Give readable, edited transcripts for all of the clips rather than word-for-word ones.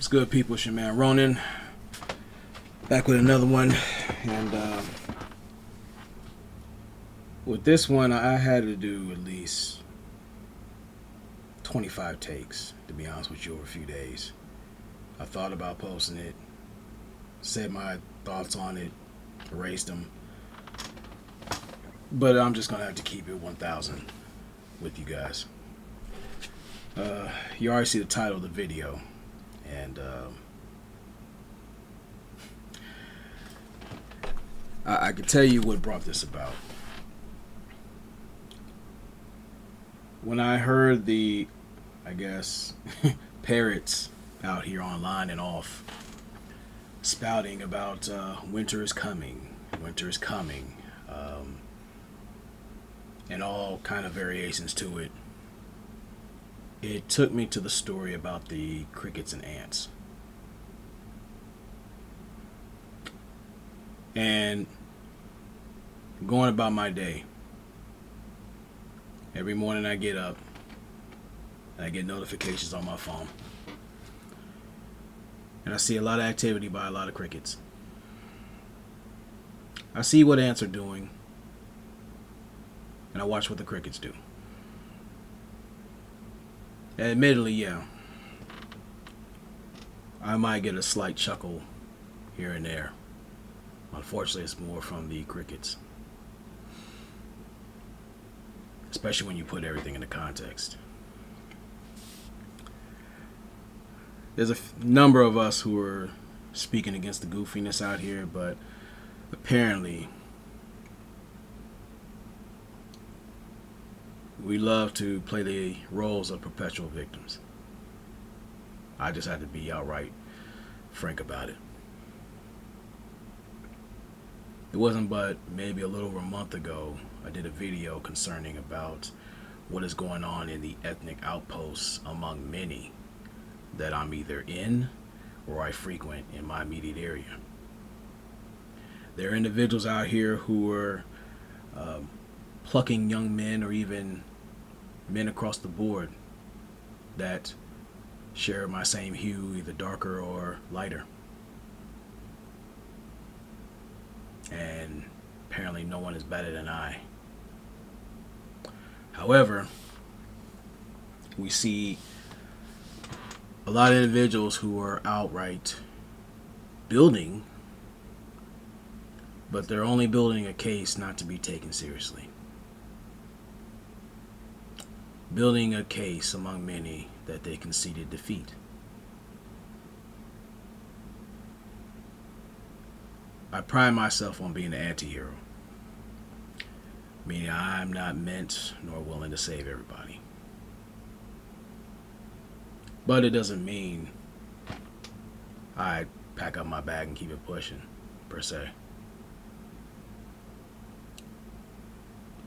What's good, people? It's your man Ronin, back with another one. And with this one, I had to do at least 25 takes, to be honest with you, over a few days. I thought about posting it, said my thoughts on it, erased them, but I'm just going to have to keep it 1,000 with you guys. You already see the title of the video, and I can tell you what brought this about. When I heard the, I guess, parrots out here online and off spouting about winter is coming, and all kind of variations to it, it took me to the story about the crickets and ants. And going about my day, every morning I get up and I get notifications on my phone, and I see a lot of activity by a lot of crickets. I see what ants are doing, and I watch what the crickets do. And admittedly, yeah, I might get a slight chuckle here and there. Unfortunately, it's more from the crickets, especially when you put everything into context. There's a number of us who are speaking against the goofiness out here, but apparently we love to play the roles of perpetual victims. I just had to be outright frank about it. It wasn't but maybe a little over a month ago I did a video concerning about what is going on in the ethnic outposts among many that I'm either in or I frequent in my immediate area. There are individuals out here who are plucking young men or even men across the board that share my same hue, either darker or lighter. And apparently no one is better than I. However, we see a lot of individuals who are outright building, but they're only building a case not to be taken seriously. Building a case among many that they conceded defeat. I pride myself on being an anti-hero, meaning I'm not meant nor willing to save everybody. But it doesn't mean I pack up my bag and keep it pushing, per se.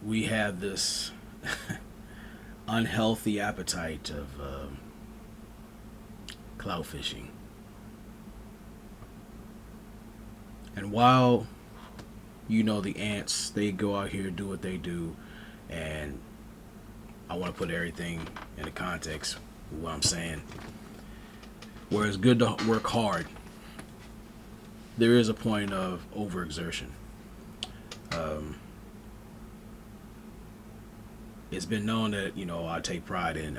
We have this unhealthy appetite of clout fishing. And while, you know, the ants, they go out here, do what they do, and I want to put everything into context with what I'm saying. Where it's good to work hard, there is a point of overexertion. It's been known that, you know, I take pride in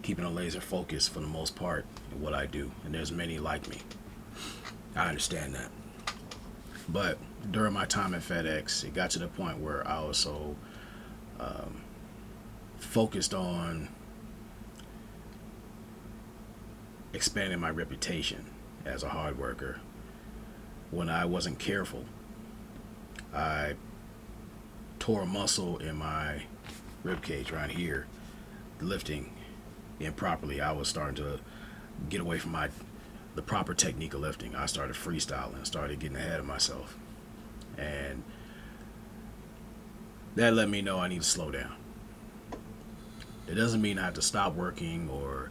keeping a laser focus for the most part in what I do, and there's many like me. I understand that. But during my time at FedEx, it got to the point where I was so focused on expanding my reputation as a hard worker. When I wasn't careful, I tore a muscle in my rib cage right here, lifting improperly. I was starting to get away from the proper technique of lifting. I started freestyling, started getting ahead of myself, and that let me know I need to slow down. It doesn't mean I have to stop working or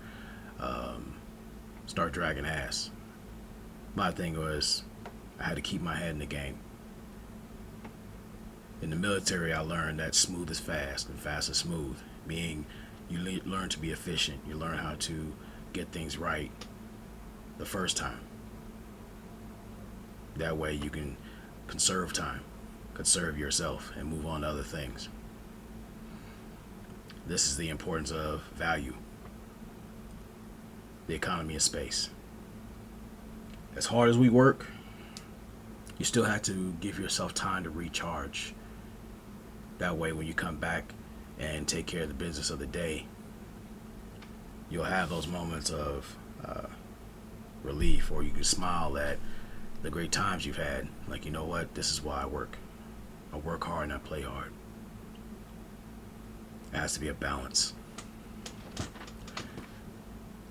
start dragging ass. My thing was I had to keep my head in the game. In the military, I learned that smooth is fast and fast is smooth, meaning you learn to be efficient. You learn how to get things right the first time. That way you can conserve time, conserve yourself, and move on to other things. This is the importance of value, the economy of space. As hard as we work, you still have to give yourself time to recharge. That way, when you come back and take care of the business of the day, you'll have those moments of relief, or you can smile at the great times you've had. Like, you know what? This is why I work. I work hard and I play hard. It has to be a balance.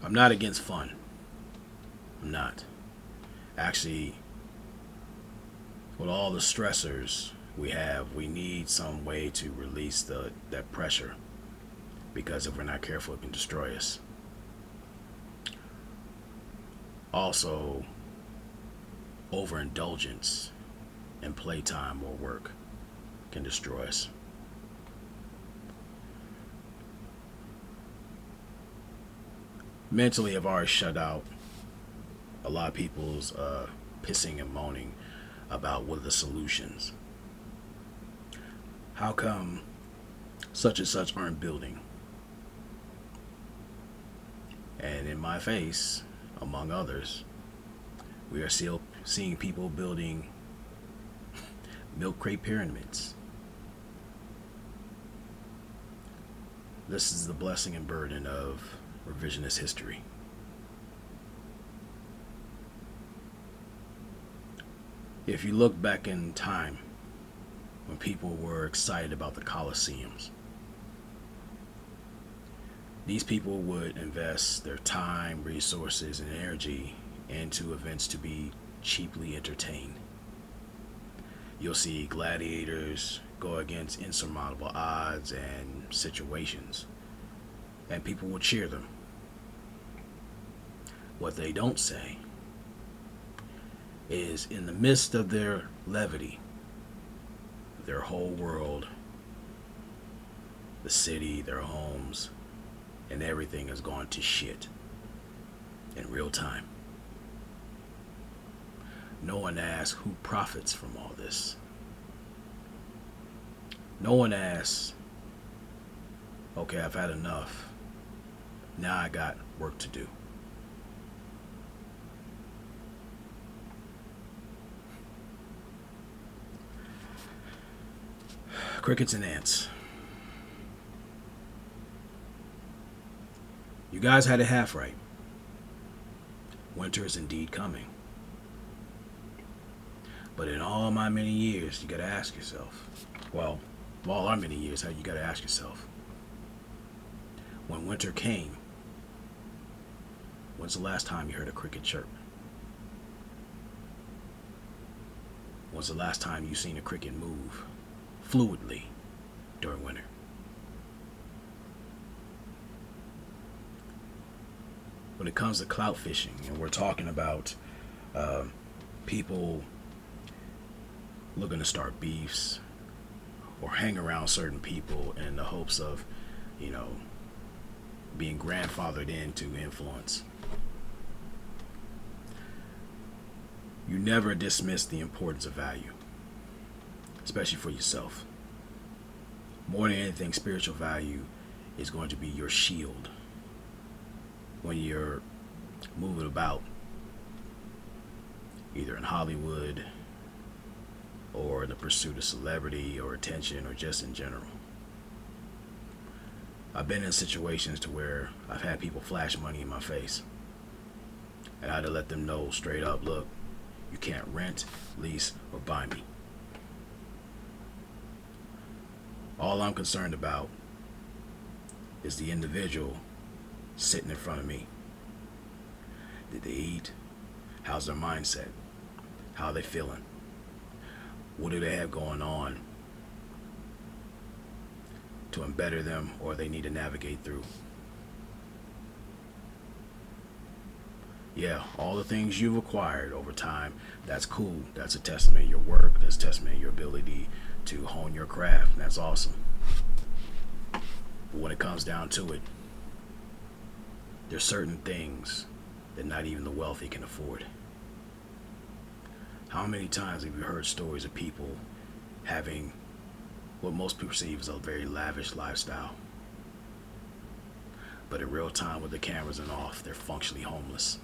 I'm not against fun. I'm not. Actually, with all the stressors we have, we need some way to release that pressure, because if we're not careful, it can destroy us. Also, overindulgence in playtime or work can destroy us. Mentally, I've already shut out a lot of people's pissing and moaning about what are the solutions. How come such and such aren't building? And in my face, among others, we are still seeing people building milk crate pyramids. This is the blessing and burden of revisionist history. If you look back in time, when people were excited about the Colosseums, these people would invest their time, resources, and energy into events to be cheaply entertained. You'll see gladiators go against insurmountable odds and situations, and people will cheer them. What they don't say is, in the midst of their levity, their whole world, the city, their homes, and everything is going to shit in real time. No one asks who profits from all this. No one asks, okay, I've had enough. Now I got work to do. Crickets and ants. You guys had it half right. Winter is indeed coming. But in all my many years, you gotta ask yourself, well, all our many years, you gotta ask yourself, when winter came, when's the last time you heard a cricket chirp? When's the last time you seen a cricket move fluidly during winter? When it comes to clout fishing, and we're talking about people looking to start beefs or hang around certain people in the hopes of, being grandfathered into influence. You never dismiss the importance of value, especially for yourself. More than anything, spiritual value is going to be your shield when you're moving about, either in Hollywood or in the pursuit of celebrity or attention, or just in general. I've been in situations to where I've had people flash money in my face, and I had to let them know straight up, look, you can't rent, lease, or buy me. All I'm concerned about is the individual sitting in front of me. Did they eat? How's their mindset? How are they feeling? What do they have going on to embetter them, or they need to navigate through? Yeah, all the things you've acquired over time, that's cool. That's a testament to your work. That's a testament to your ability to hone your craft. That's awesome. But when it comes down to it, There's certain things that not even the wealthy can afford. How many times have you heard stories of people having what most people perceive as a very lavish lifestyle, but in real time with the cameras and off, they're functionally homeless?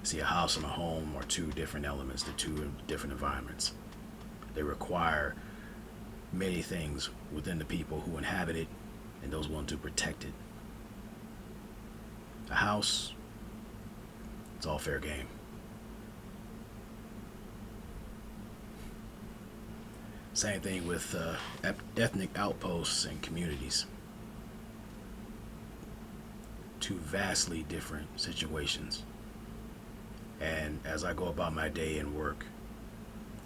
See, a house and a home are two different elements, they're two different environments. They require many things within the people who inhabit it and those willing to protect it. A house, it's all fair game. Same thing with ethnic outposts and communities. Two vastly different situations. And as I go about my day and work,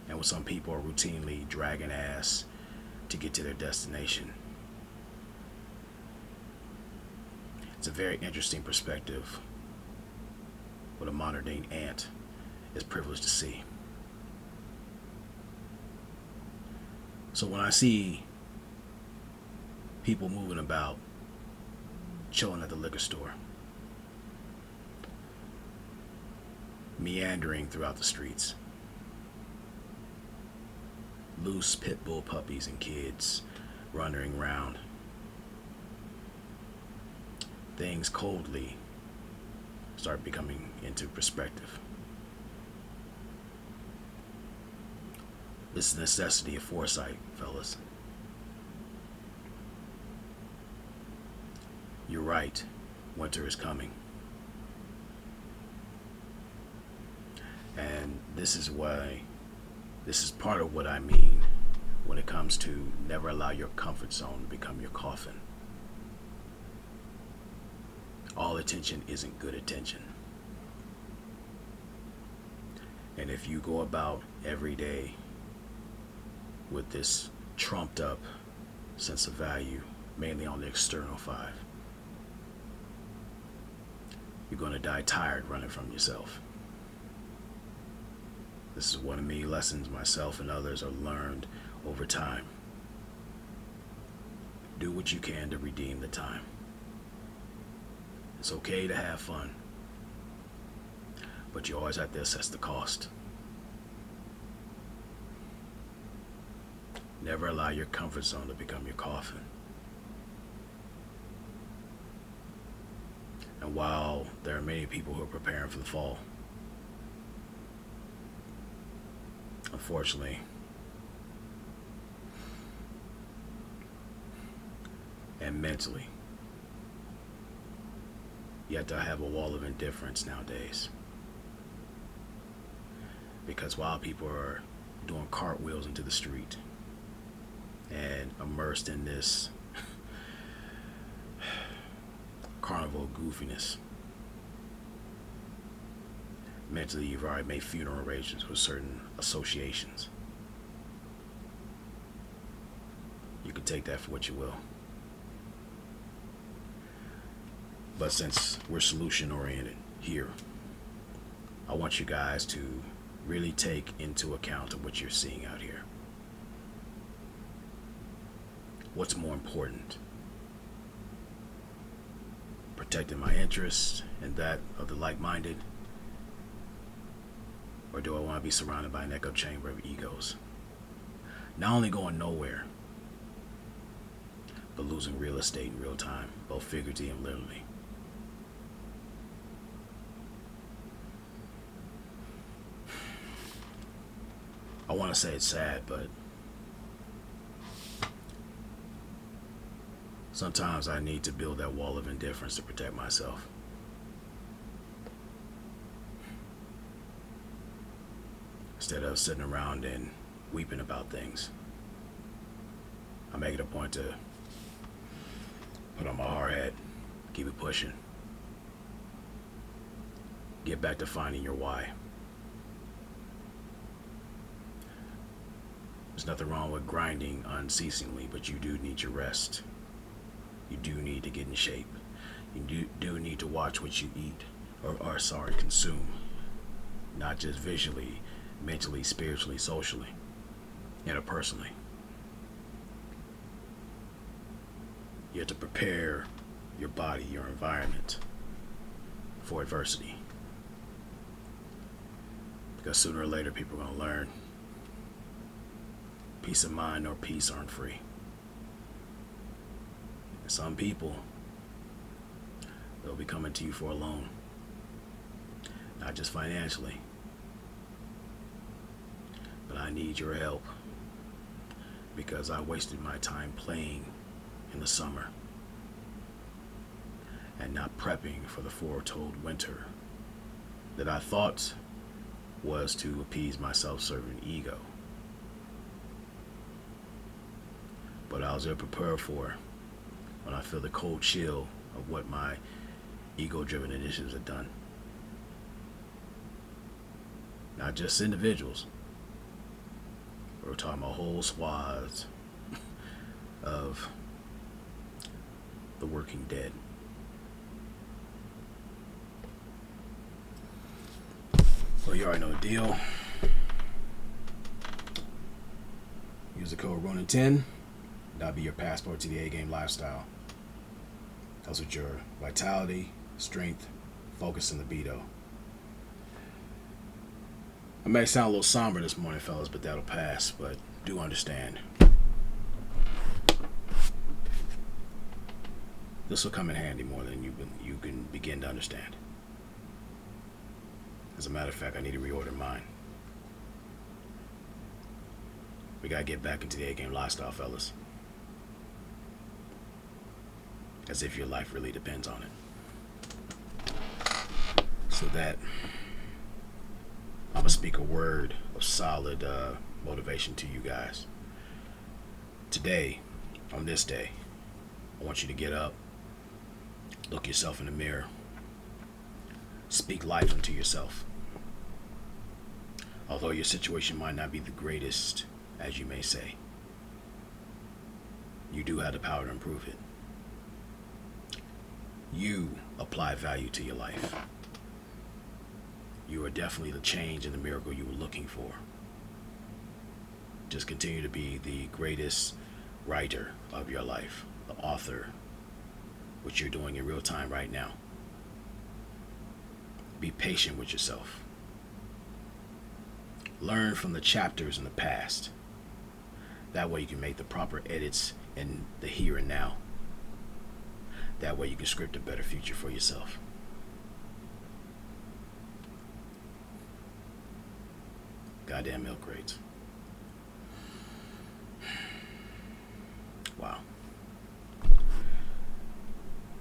and when some people are routinely dragging ass to get to their destination, it's a very interesting perspective what a modern day ant is privileged to see. So when I see people moving about, chilling at the liquor store, meandering throughout the streets, loose pit bull puppies and kids wandering around, things coldly start becoming into perspective. This is the necessity of foresight, fellas. You're right, winter is coming. And this is part of what I mean when it comes to never allow your comfort zone to become your coffin. All attention isn't good attention. And if you go about every day with this trumped up sense of value, mainly on the external five, you're going to die tired running from yourself. This is one of many lessons myself and others have learned over time. Do what you can to redeem the time. It's okay to have fun, but you always have to assess the cost. Never allow your comfort zone to become your coffin. And while there are many people who are preparing for the fall, unfortunately, and mentally, you have to have a wall of indifference nowadays. Because while people are doing cartwheels into the street and immersed in this carnival goofiness, mentally you've already made funeral arrangements with certain associations. You can take that for what you will. But since we're solution oriented here, I want you guys to really take into account of what you're seeing out here. What's more important? Protecting my interests and that of the like-minded? Or do I want to be surrounded by an echo chamber of egos? Not only going nowhere, but losing real estate in real time, both figuratively and literally. I want to say it's sad, but sometimes I need to build that wall of indifference to protect myself. Instead of sitting around and weeping about things, I make it a point to put on my hard hat, keep it pushing, get back to finding your why. There's nothing wrong with grinding unceasingly, but you do need your rest. You do need to get in shape. You do need to watch what you eat, or consume. Not just visually, mentally, spiritually, socially, interpersonally. You have to prepare your body, your environment for adversity. Because sooner or later, people are going to learn peace of mind or peace aren't free. And some people, they'll be coming to you for a loan. Not just financially, but I need your help because I wasted my time playing in the summer and not prepping for the foretold winter that I thought was to appease my self-serving ego. But I was ill prepared for when I feel the cold chill of what my ego-driven initiatives have done. Not just individuals. We're talking about whole swaths of the working dead. Well, you already know the deal. Use the code Ronin10. That'll be your passport to the A-game lifestyle. Helps with your vitality, strength, focus, and libido. I may sound a little somber this morning, fellas, but that'll pass. But do understand, this will come in handy more than you can begin to understand. As a matter of fact, I need to reorder mine. We gotta get back into the A-game lifestyle, fellas. As if your life really depends on it. So that I'm gonna speak a word of solid motivation to you guys. Today, on this day, I want you to get up, look yourself in the mirror, speak life into yourself. Although your situation might not be the greatest, as you may say, you do have the power to improve it. You apply value to your life. You are definitely the change and the miracle you were looking for. Just continue to be the greatest writer of your life, the author, which you're doing in real time right now. Be patient with yourself. Learn from the chapters in the past. That way you can make the proper edits in the here and now. That way you can script a better future for yourself. Goddamn milk crates. Wow.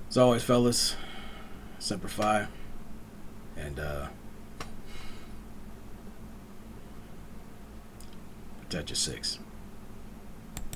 As always, fellas, Semper Fi, and protect your six.